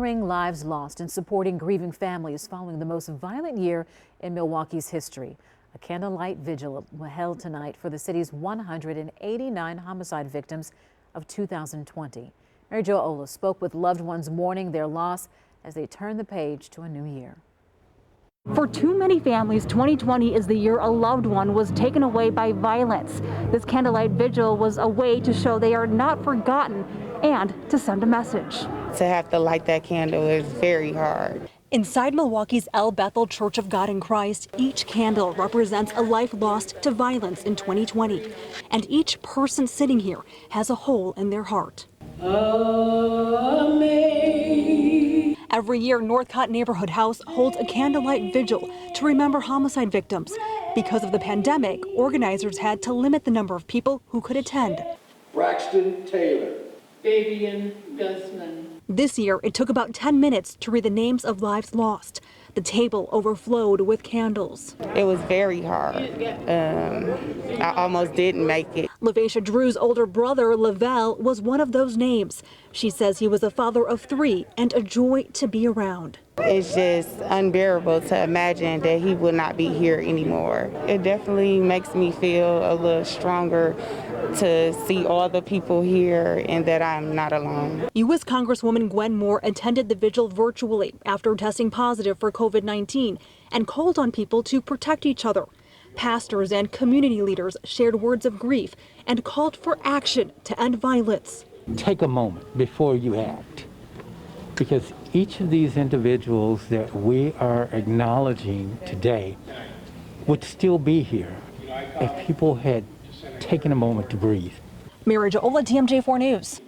honoring lives lost and supporting grieving families following the most violent year in Milwaukee's history. A candlelight vigil held tonight for the city's 189 homicide victims of 2020. Mary Jo Ola spoke with loved ones mourning their loss as they turn the page to a new year. For too many families, 2020 is the year a loved one was taken away by violence. This candlelight vigil was a way to show they are not forgotten and to send a message. To have to light that candle is very hard. Inside Milwaukee's El Bethel Church of God in Christ, each candle represents a life lost to violence in 2020. And each person sitting here has a hole in their heart. Amen. Every year, Northcott Neighborhood House holds a candlelight vigil to remember homicide victims. Because of the pandemic, organizers had to limit the number of people who could attend. Braxton Taylor. Fabian Guzman. This year, it took about 10 minutes to read the names of lives lost. The table overflowed with candles. It was very hard. I almost didn't make it. LaVacia Drew's older brother, Lavelle, was one of those names. She says he was a father of 3 and a joy to be around. It's just unbearable to imagine that he will not be here anymore. It definitely makes me feel a little stronger to see all the people here and that I'm not alone. U.S. Congresswoman Gwen Moore attended the vigil virtually after testing positive for COVID-19 and called on people to protect each other. Pastors and community leaders shared words of grief and called for action to end violence. Take a moment before you act, because each of these individuals that we are acknowledging today would still be here if people had taken a moment to breathe. Mary Jo Ola, TMJ4 News.